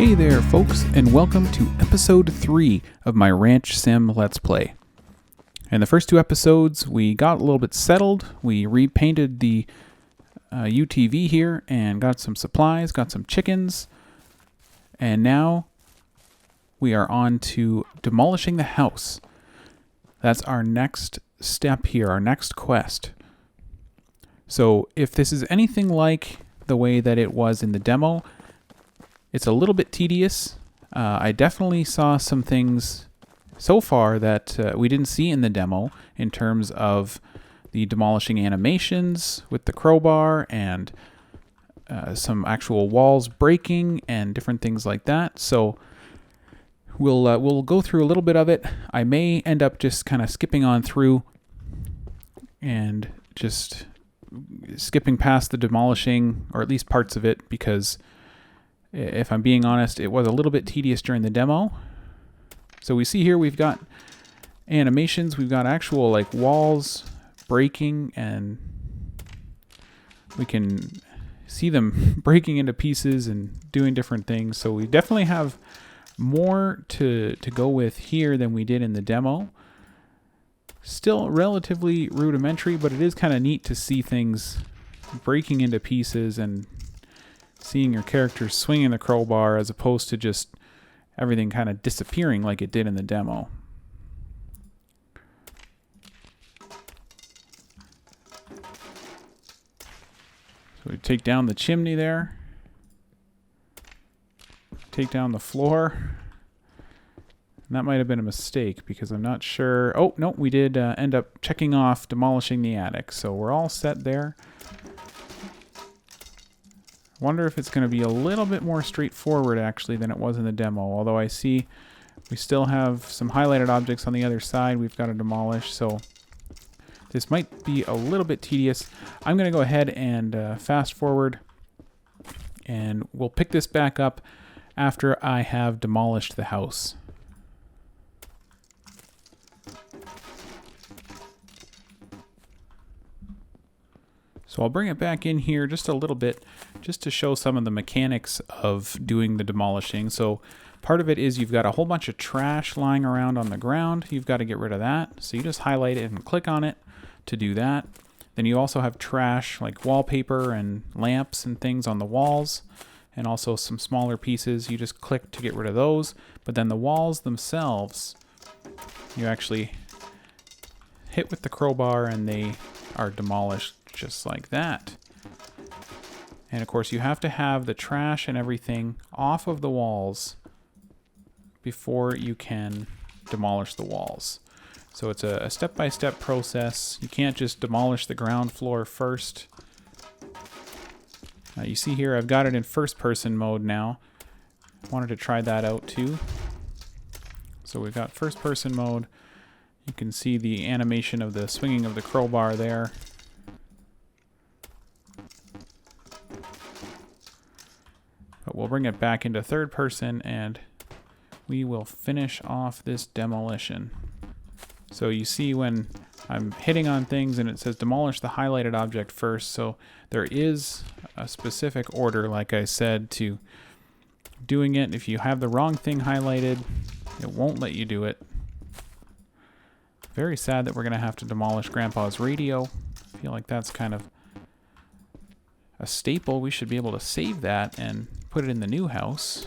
Hey there folks, and welcome to episode 3 of my Ranch Sim Let's Play. In the first 2 episodes, we got a little bit settled. We repainted the UTV here and got some supplies, got some chickens, and now we are on to demolishing the house. That's our next step here, our next quest. So if this is anything like the way that it was in the demo, it's a little bit tedious. I definitely saw some things so far that we didn't see in the demo in terms of the demolishing animations with the crowbar and some actual walls breaking and different things like that. So we'll go through a little bit of it. I may end up just kind of skipping on through and just skipping past the demolishing, or at least parts of it, because if I'm being honest, it was a little bit tedious during the demo. So we see here we've got animations, we've got actual like walls breaking, and we can see them breaking into pieces and doing different things. So we definitely have more to go with here than we did in the demo. Still relatively rudimentary, but it is kind of neat to see things breaking into pieces and seeing your characters swinging the crowbar as opposed to just everything kind of disappearing like it did in the demo. So we take down the chimney there, take down the floor. And that might have been a mistake because I'm not sure. Oh, no, we did end up checking off demolishing the attic. So we're all set there. Wonder if it's going to be a little bit more straightforward actually than it was in the demo. Although I see we still have some highlighted objects on the other side we've got to demolish. So this might be a little bit tedious. I'm going to go ahead and fast forward, and we'll pick this back up after I have demolished the house. So I'll bring it back in here just a little bit, just to show some of the mechanics of doing the demolishing. So part of it is you've got a whole bunch of trash lying around on the ground. You've got to get rid of that. So you just highlight it and click on it to do that. Then you also have trash like wallpaper and lamps and things on the walls, and also some smaller pieces. You just click to get rid of those. But then the walls themselves, you actually hit with the crowbar and they are demolished just like that. And of course you have to have the trash and everything off of the walls before you can demolish the walls. So it's a step-by-step process. You can't just demolish the ground floor first. You see here I've got it in first-person mode now. Wanted to try that out too. So we've got first-person mode. You can see the animation of the swinging of the crowbar there. But we'll bring it back into third person and we will finish off this demolition. So you see when I'm hitting on things and it says demolish the highlighted object first. So there is a specific order, like I said, to doing it. If you have the wrong thing highlighted, it won't let you do it. Very sad that we're going to have to demolish Grandpa's radio. I feel like that's kind of a staple. We should be able to save that and put it in the new house.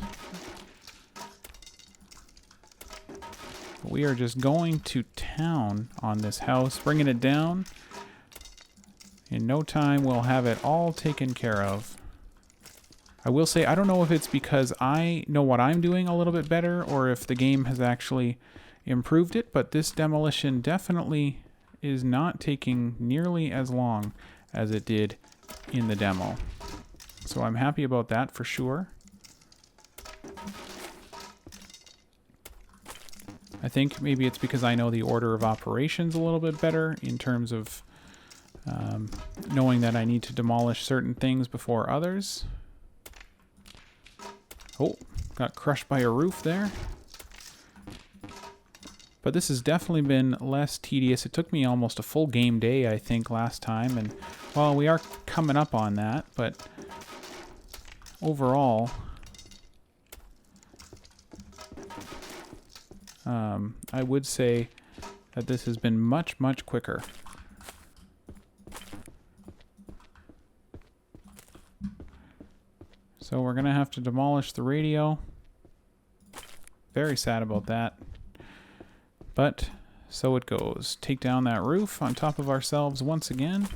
We are just going to town on this house, bringing it down. In no time, we'll have it all taken care of. I will say, I don't know if it's because I know what I'm doing a little bit better or if the game has actually improved it, but this demolition definitely is not taking nearly as long as it did in the demo. So I'm happy about that for sure. I think maybe it's because I know the order of operations a little bit better in terms of knowing that I need to demolish certain things before others. Oh, got crushed by a roof there. But this has definitely been less tedious. It took me almost a full game day, I think, last time. And, well, we are coming up on that. But overall, I would say that this has been much, much quicker. So we're going to have to demolish the radio. Very sad about that. But so it goes. Take down that roof on top of ourselves once again.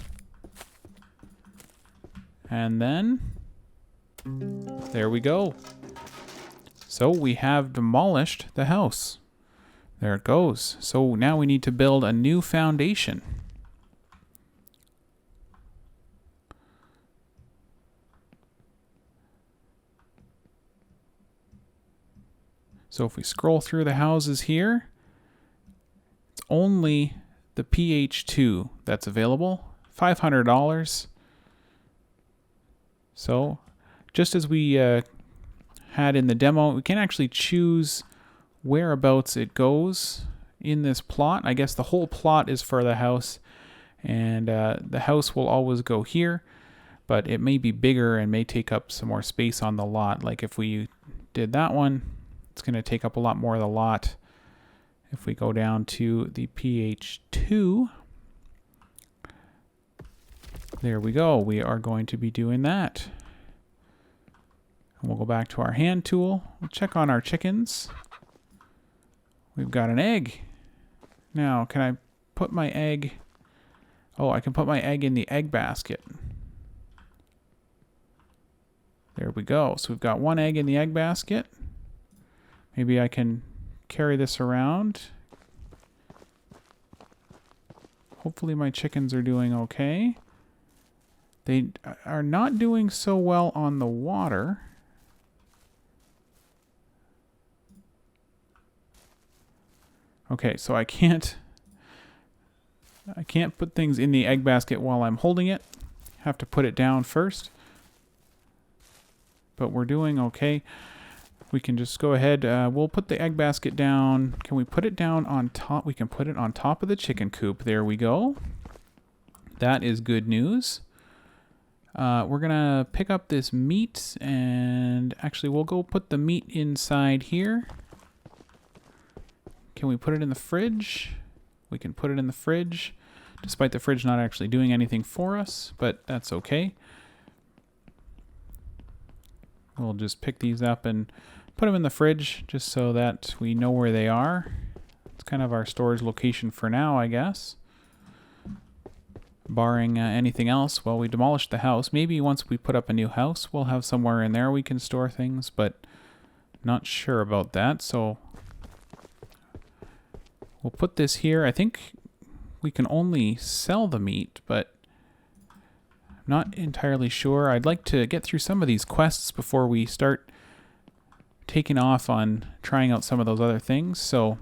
And then there we go. So we have demolished the house. There it goes. So now we need to build a new foundation. So if we scroll through the houses here, it's only the PH2 that's available, $500. So just as we had in the demo, we can actually choose whereabouts it goes in this plot. I guess the whole plot is for the house, and the house will always go here, but it may be bigger and may take up some more space on the lot. Like if we did that one, it's going to take up a lot more of the lot. If we go down to the PH2, there we go. We are going to be doing that. And we'll go back to our hand tool. We'll check on our chickens. We've got an egg. Now, can I put my egg? Oh, I can put my egg in the egg basket. There we go. So we've got one egg in the egg basket. Maybe I can carry this around. Hopefully my chickens are doing okay. They are not doing so well on the water. Okay, so I can't put things in the egg basket while I'm holding it. Have to put it down first. But we're doing okay. We can just go ahead. We'll put the egg basket down. Can we put it down on top? We can put it on top of the chicken coop. There we go. That is good news. We're going to pick up this meat, and actually we'll go put the meat inside here. Can we put it in the fridge? We can put it in the fridge, despite the fridge not actually doing anything for us, but that's okay. We'll just pick these up and put them in the fridge just so that we know where they are. It's kind of our storage location for now, I guess. Barring anything else, well, we demolished the house. Maybe once we put up a new house, we'll have somewhere in there we can store things, but not sure about that. So we'll put this here. I think we can only sell the meat, but I'm not entirely sure. I'd like to get through some of these quests before we start taking off on trying out some of those other things. So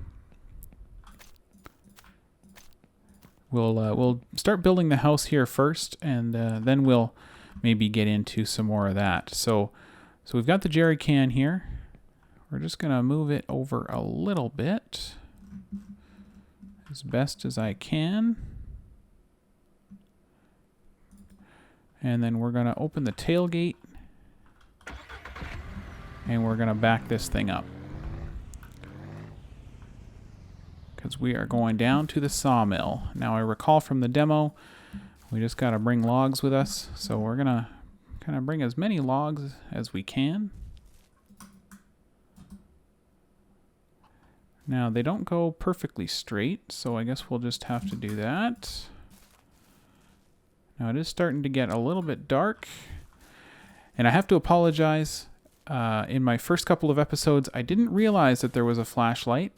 we'll start building the house here first, and then we'll maybe get into some more of that. So we've got the jerry can here. We're just gonna move it over a little bit as best as I can. And then we're gonna open the tailgate, and we're gonna back this thing up, because we are going down to the sawmill. Now I recall from the demo, we just gotta bring logs with us, so we're gonna kind of bring as many logs as we can. Now they don't go perfectly straight, so I guess we'll just have to do that. Now it is starting to get a little bit dark, and I have to apologize. In my first couple of episodes, I didn't realize that there was a flashlight.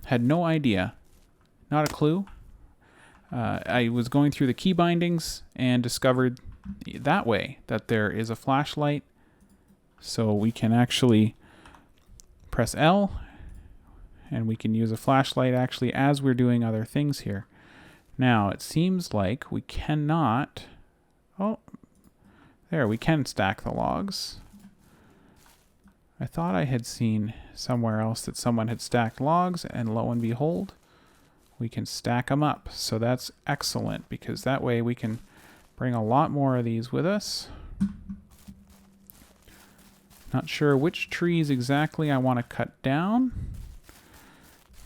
Had no idea. Not a clue. I was going through the key bindings and discovered that way that there is a flashlight. So we can actually press L, and we can use a flashlight actually as we're doing other things here. Now, it seems like we cannot... Oh, there, we can stack the logs. I thought I had seen somewhere else that someone had stacked logs, and lo and behold, we can stack them up. So that's excellent, because that way we can bring a lot more of these with us. Not sure which trees exactly I want to cut down.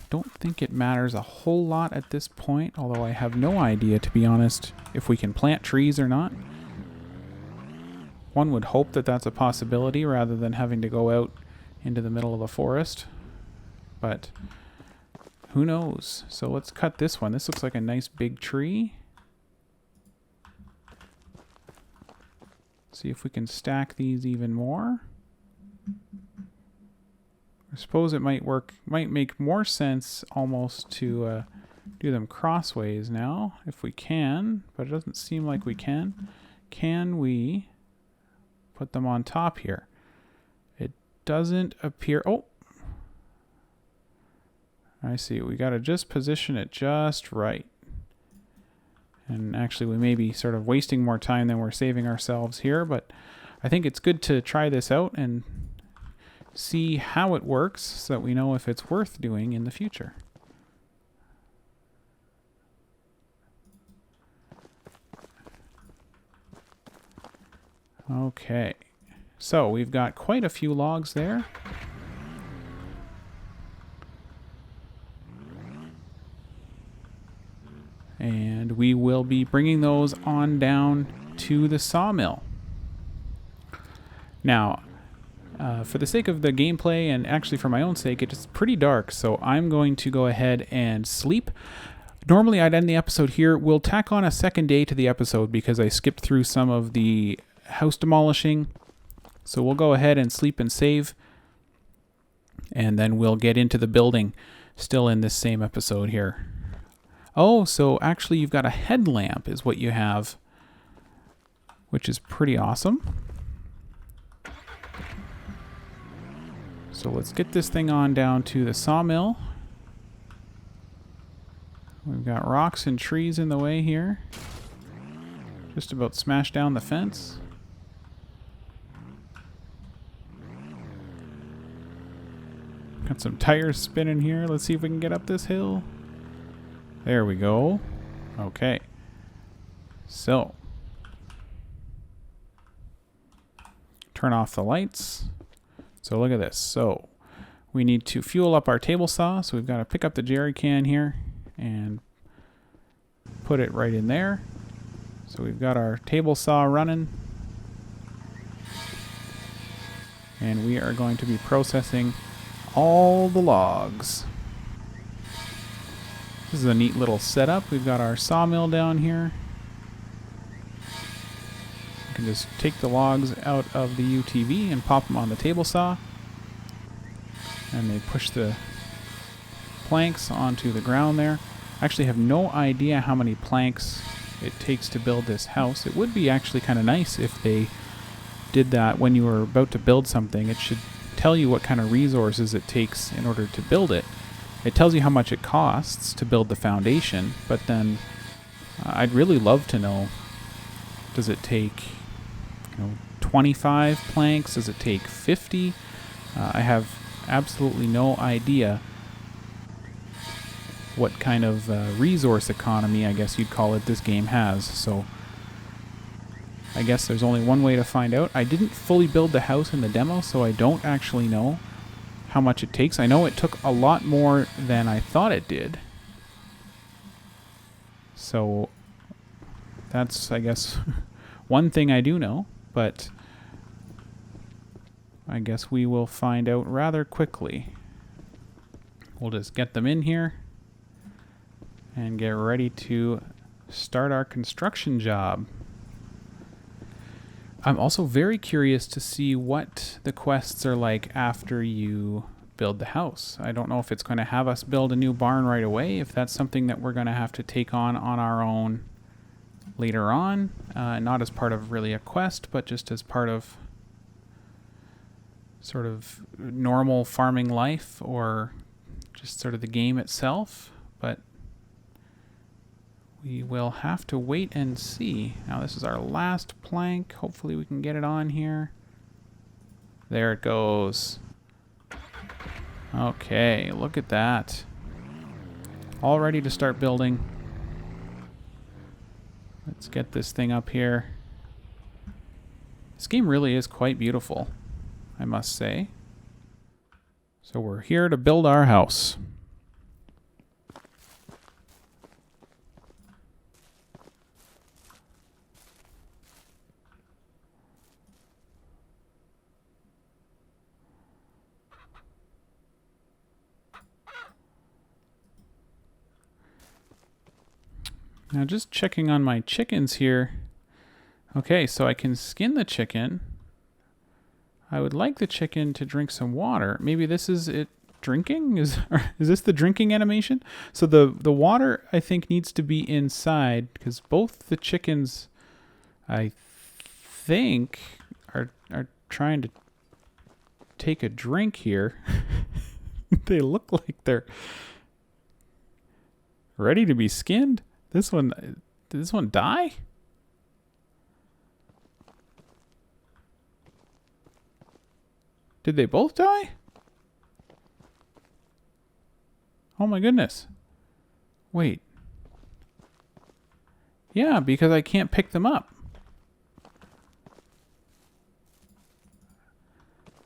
don't think it matters a whole lot at this point, although I have no idea, to be honest, if we can plant trees or not. One would hope that that's a possibility rather than having to go out into the middle of the forest, but who knows? So let's cut this one. This looks like a nice big tree. See if we can stack these even more. I suppose it might make more sense almost to do them crossways now, if we can, but it doesn't seem like we can. Can we put them on top here? It doesn't appear. Oh, I see. We got to just position it just right. And actually, we may be sort of wasting more time than we're saving ourselves here, but I think it's good to try this out and see how it works so that we know if it's worth doing in the future. Okay, so we've got quite a few logs there. And we will be bringing those on down to the sawmill. Now, for the sake of the gameplay and actually for my own sake, it's pretty dark, so I'm going to go ahead and sleep. Normally I'd end the episode here. We'll tack on a second day to the episode because I skipped through some of the house demolishing. So we'll go ahead and sleep and save, and then we'll get into the building still in this same episode here. Oh, so actually you've got a headlamp is what you have, which is pretty awesome. So let's get this thing on down to the sawmill. We've got rocks and trees in the way here. Just about smashed down the fence. Got some tires spinning here. Let's see if we can get up this hill. There we go. Okay. So, turn off the lights. So look at this. So we need to fuel up our table saw. So we've got to pick up the jerry can here and put it right in there. So we've got our table saw running. And we are going to be processing all the logs. This is a neat little setup. We've got our sawmill down here. You can just take the logs out of the UTV and pop them on the table saw. And they push the planks onto the ground there. I actually have no idea how many planks it takes to build this house. It would be actually kind of nice if they did that when you were about to build something. It should tell you what kind of resources it takes in order to build it. It tells you how much it costs to build the foundation, but then I'd really love to know, does it take 25 planks? Does it take 50? I have absolutely no idea what kind of resource economy, I guess you'd call it, this game has. So I guess there's only one way to find out. I didn't fully build the house in the demo, so I don't actually know how much it takes. I know it took a lot more than I thought it did. So that's, I guess, one thing I do know, but I guess we will find out rather quickly. We'll just get them in here and get ready to start our construction job. I'm also very curious to see what the quests are like after you build the house. I don't know if it's going to have us build a new barn right away, if that's something that we're going to have to take on our own later on, not as part of really a quest, but just as part of sort of normal farming life or just sort of the game itself. But we will have to wait and see. Now this is our last plank. Hopefully we can get it on here. There it goes. Okay, look at that. All ready to start building. Let's get this thing up here. This game really is quite beautiful, I must say. So we're here to build our house. Now just checking on my chickens here. Okay, so I can skin the chicken. I would like the chicken to drink some water. Maybe this is it drinking? Is this the drinking animation? So the water, I think, needs to be inside because both the chickens, I think, are trying to take a drink here. They look like they're ready to be skinned. Did this one die? Did they both die? Oh my goodness. Wait. Yeah, because I can't pick them up.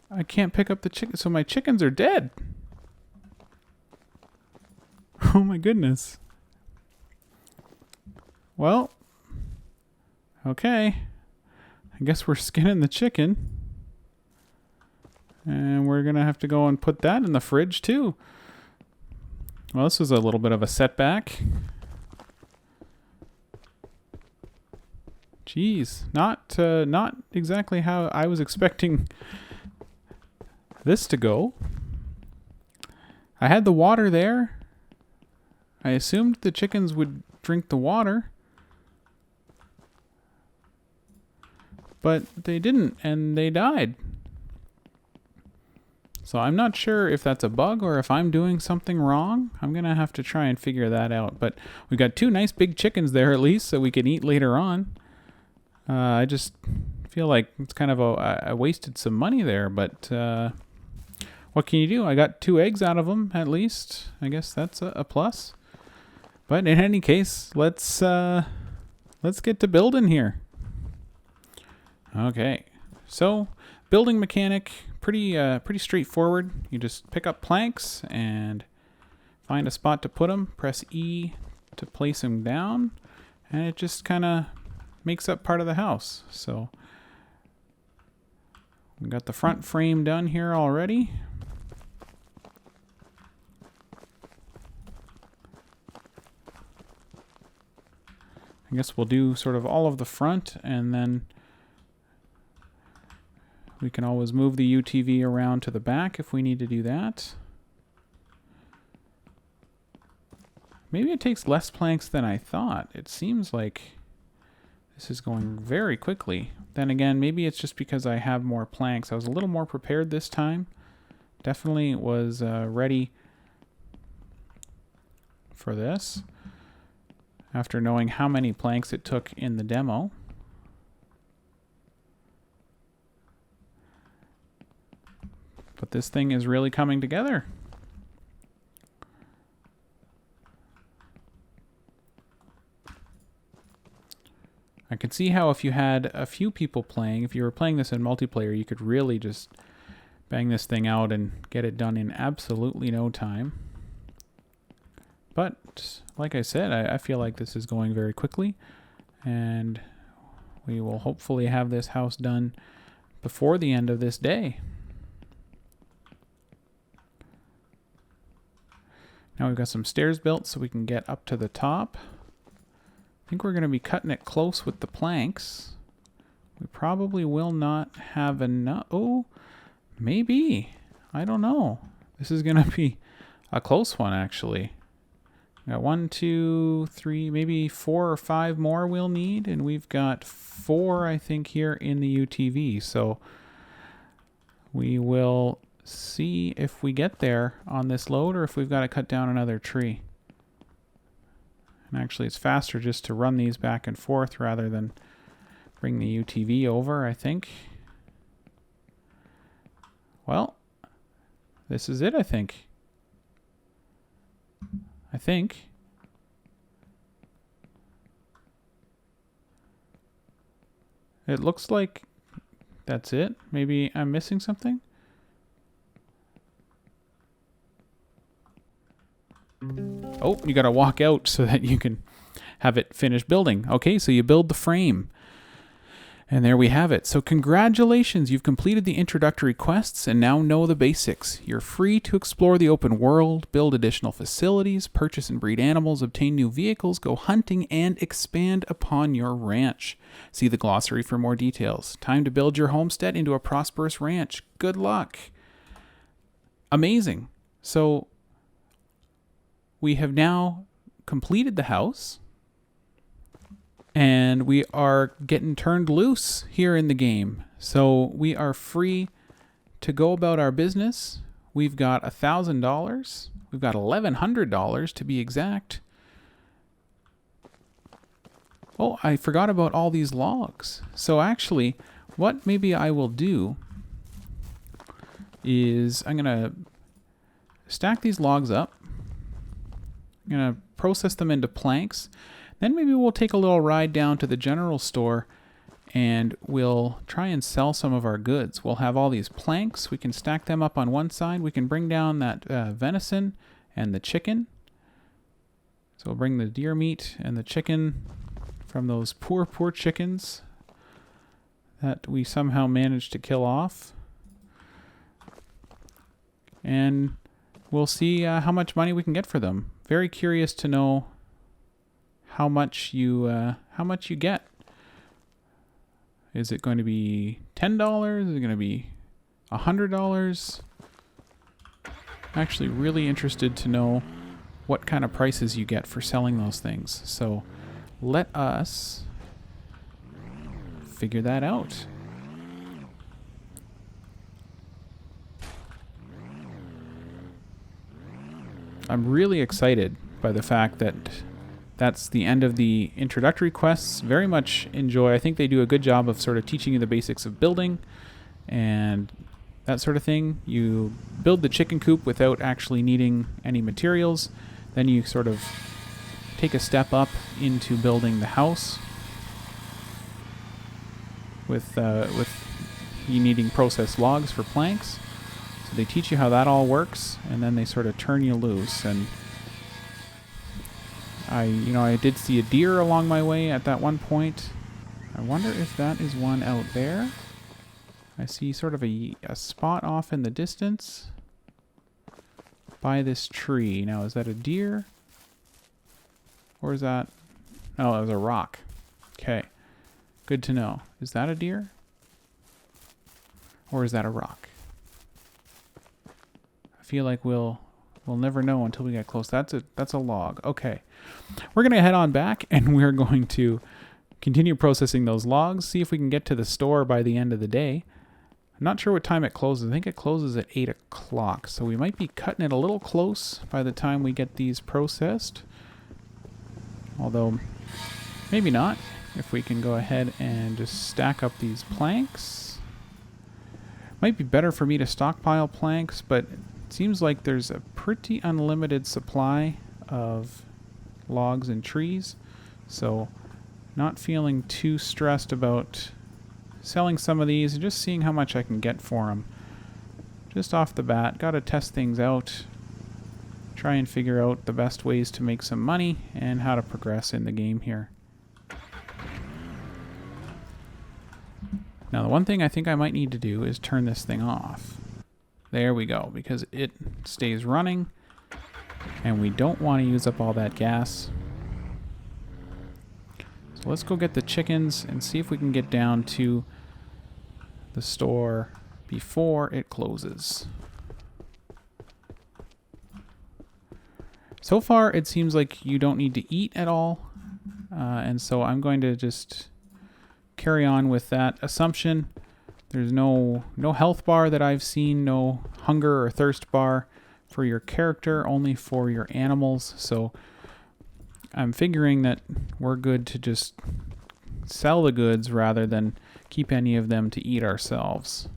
I can't pick up the chicken, so my chickens are dead. Oh my goodness. Well, okay. I guess we're skinning the chicken. And we're going to have to go and put that in the fridge too. Well, this was a little bit of a setback. Jeez, not exactly how I was expecting this to go. I had the water there. I assumed the chickens would drink the water. But they didn't, and they died. So I'm not sure if that's a bug or if I'm doing something wrong. I'm going to have to try and figure that out. But we got two nice big chickens there at least, so we can eat later on. I just feel like it's kind of I wasted some money there, but what can you do? I got 2 eggs out of them at least. I guess that's a plus. But in any case, let's get to building here. Okay, so building mechanic, pretty straightforward. You just pick up planks and find a spot to put them. Press E to place them down, and it just kind of makes up part of the house. So we got the front frame done here already. I guess we'll do sort of all of the front, and then we can always move the UTV around to the back if we need to do that. Maybe it takes less planks than I thought. It seems like this is going very quickly. Then again, maybe it's just because I have more planks. I was a little more prepared this time. Definitely was ready for this after knowing how many planks it took in the demo. But this thing is really coming together. I could see how if you had a few people playing, if you were playing this in multiplayer, you could really just bang this thing out and get it done in absolutely no time. But like I said, I feel like this is going very quickly, and we will hopefully have this house done before the end of this day. Now we've got some stairs built so we can get up to the top. I think we're going to be cutting it close with the planks. We probably will not have enough. Oh, maybe. I don't know. This is going to be a close one, actually. We got 1, 2, 3, maybe 4 or 5 more we'll need. And we've got 4, I think, here in the UTV. So we will see if we get there on this load or if we've got to cut down another tree. And actually, it's faster just to run these back and forth rather than bring the UTV over, I think. Well, this is it, I think. It looks like that's it. Maybe I'm missing something. Oh, you gotta walk out so that you can have it finished building. Okay, so you build the frame. And there we have it. So congratulations, you've completed the introductory quests and now know the basics. You're free to explore the open world, build additional facilities, purchase and breed animals, obtain new vehicles, go hunting, and expand upon your ranch. See the glossary for more details. Time to build your homestead into a prosperous ranch. Good luck. Amazing. So we have now completed the house. And we are getting turned loose here in the game. So we are free to go about our business. We've got $1,000. We've got $1,100 to be exact. Oh, I forgot about all these logs. So actually, what maybe I will do is I'm going to stack these logs up. I'm going to process them into planks. Then maybe we'll take a little ride down to the general store and we'll try and sell some of our goods. We'll have all these planks. We can stack them up on one side. We can bring down that venison and the chicken. So we'll bring the deer meat and the chicken from those poor chickens that we somehow managed to kill off. And we'll see how much money we can get for them. Very curious to know how much you get. Is it going to be $10? Is it going to be $100? I'm actually really interested to know what kind of prices you get for selling those things. So let us figure that out. I'm really excited by the fact that that's the end of the introductory quests. Very much enjoy. I think they do a good job of sort of teaching you the basics of building and that sort of thing. You build the chicken coop without actually needing any materials. Then you sort of take a step up into building the house with you needing processed logs for planks. So they teach you how that all works, and then they sort of turn you loose. And I did see a deer along my way at that one point. I wonder if that is one out there. I see sort of a spot off in the distance by this tree. Now, is that a deer? Or is that... Oh, that was a rock. Okay. Good to know. Is that a deer? Or is that a rock? I feel like we'll never know until we get close. That's a log. Okay. We're going to head on back and we're going to continue processing those logs, see if we can get to the store by the end of the day. I'm not sure what time it closes. I think it closes at 8 o'clock. So we might be cutting it a little close by the time we get these processed. Although, maybe not. If we can go ahead and just stack up these planks. Might be better for me to stockpile planks, but it seems like there's a pretty unlimited supply of logs and trees. So, not feeling too stressed about selling some of these and just seeing how much I can get for them. Just off the bat, gotta test things out. Try and figure out the best ways to make some money and how to progress in the game here. Now, the one thing I think I might need to do is turn this thing off. There we go, because it stays running and we don't want to use up all that gas. So let's go get the chickens and see if we can get down to the store before it closes. So far, it seems like you don't need to eat at all. And so I'm going to just carry on with that assumption. There's no health bar that I've seen, no hunger or thirst bar for your character, only for your animals. So I'm figuring that we're good to just sell the goods rather than keep any of them to eat ourselves.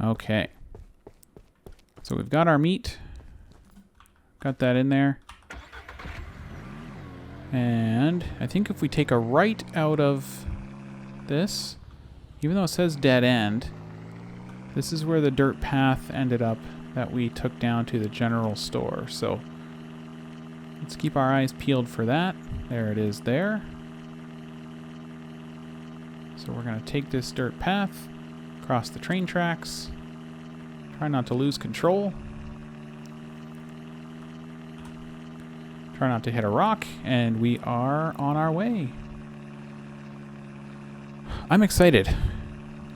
Okay. So we've got our meat. Got that in there. And I think if we take a right out of this, even though it says dead end, this is where the dirt path ended up that we took down to the general store. So let's keep our eyes peeled for that. There it is there. So So we're going to take this dirt path, cross the train tracks, try not to lose control, try not to hit a rock, and we are on our way. I'm excited.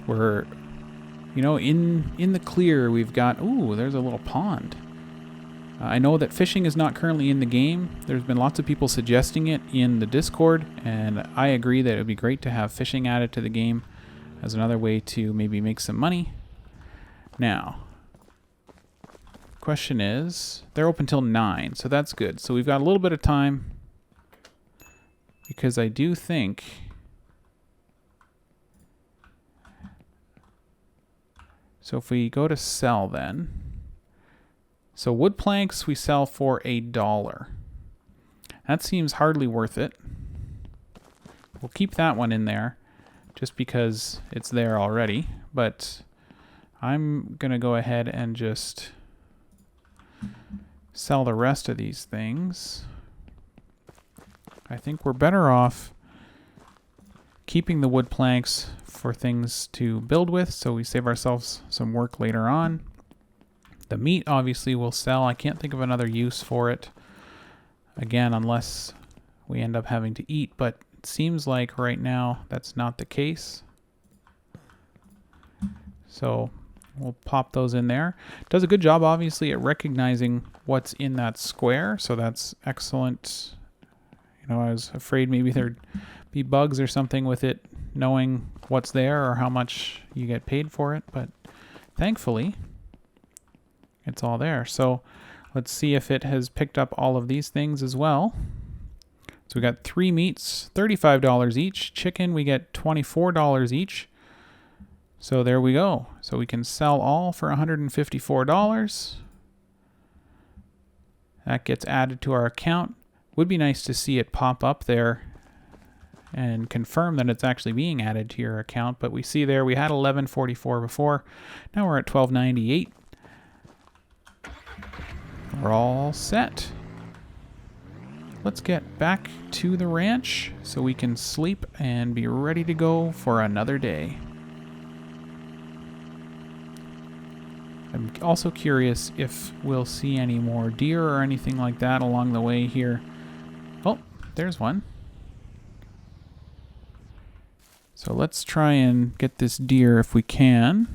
We're, you know, in the clear. We've got, ooh, there's a little pond. I know that fishing is not currently in the game. There's been lots of people suggesting it in the Discord, and I agree that it would be great to have fishing added to the game as another way to maybe make some money. Now, question is, they're open till 9, so that's good. So we've got a little bit of time, because I do think so if we go to sell then, so wood planks we sell for $1. That seems hardly worth it. We'll keep that one in there just because it's there already, but I'm gonna go ahead and just sell the rest of these things. I think we're better off keeping the wood planks for things to build with, so we save ourselves some work later on. The meat obviously will sell. I can't think of another use for it, again, unless we end up having to eat, but it seems like right now that's not the case. So we'll pop those in there. It does a good job, obviously, at recognizing what's in that square, so that's excellent. You know, I was afraid maybe there'd be bugs or something with it knowing what's there or how much you get paid for it, but thankfully it's all there. So let's see if it has picked up all of these things as well. So we got 3 meats, $35 each. Chicken, we get $24 each. So there we go. So we can sell all for $154. That gets added to our account. Would be nice to see it pop up there and confirm that it's actually being added to your account, but we see there we had $11.44 before. Now we're at $12.98. We're all set. Let's get back to the ranch so we can sleep and be ready to go for another day. I'm also curious if we'll see any more deer or anything like that along the way here. Oh, there's one. So let's try and get this deer if we can.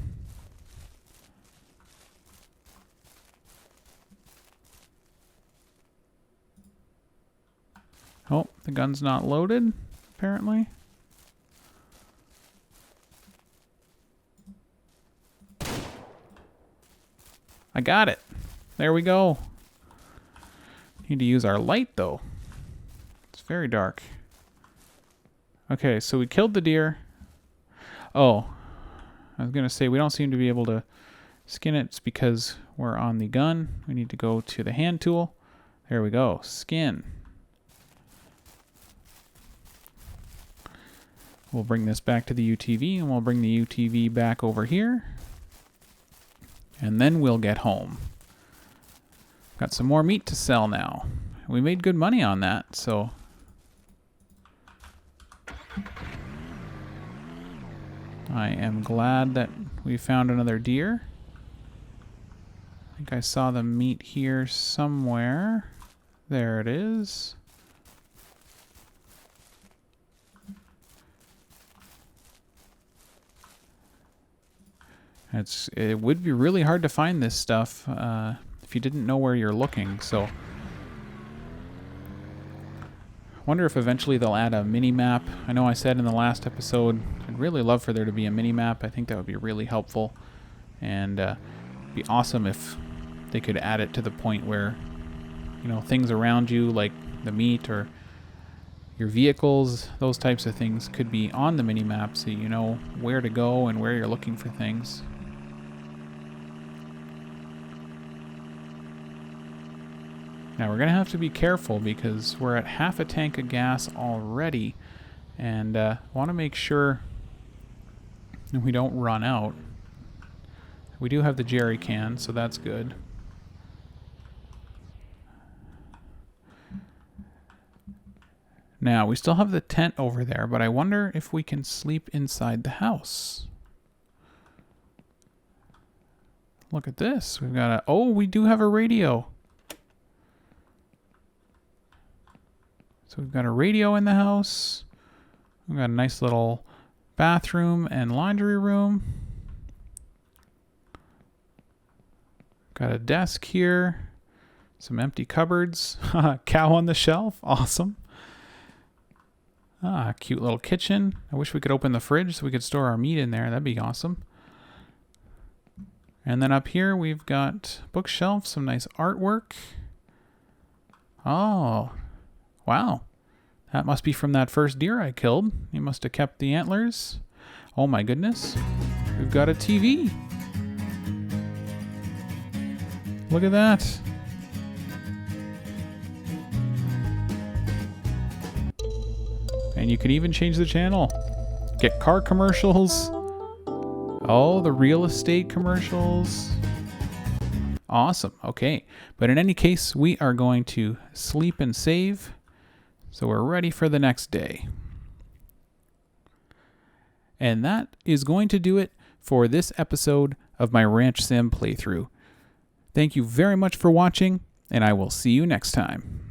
Oh, the gun's not loaded, apparently. I got it. There we go. Need to use our light, though. It's very dark. Okay, so we killed the deer. Oh, I was going to say we don't seem to be able to skin it. It's because we're on the gun. We need to go to the hand tool. There we go. Skin. We'll bring this back to the UTV, and we'll bring the UTV back over here. And then we'll get home. Got some more meat to sell now. We made good money on that, so... I am glad that we found another deer. I think I saw the meat here somewhere. There it is. It would be really hard to find this stuff if you didn't know where you're looking, so... I wonder if eventually they'll add a mini-map. I know I said in the last episode, I'd really love for there to be a mini-map. I think that would be really helpful. And it'd be awesome if they could add it to the point where, you know, things around you, like the meat or your vehicles, those types of things could be on the mini-map so you know where to go and where you're looking for things. Now we're going to have to be careful because we're at half a tank of gas already, and want to make sure we don't run out. We do have the jerry can, so that's good. Now, we still have the tent over there, but I wonder if we can sleep inside the house. Look at this. We've got we do have a radio. So we've got a radio in the house. We've got a nice little bathroom and laundry room. Got a desk here. Some empty cupboards. Cow on the shelf. Awesome. Cute little kitchen. I wish we could open the fridge so we could store our meat in there. That'd be awesome. And then up here we've got bookshelf, some nice artwork. Oh, wow. That must be from that first deer I killed. He must have kept the antlers. Oh my goodness. We've got a TV. Look at that. And you can even change the channel. Get car commercials. Oh, the real estate commercials. Awesome. Okay. But in any case, we are going to sleep and save. So we're ready for the next day. And that is going to do it for this episode of my Ranch Sim playthrough. Thank you very much for watching, and I will see you next time.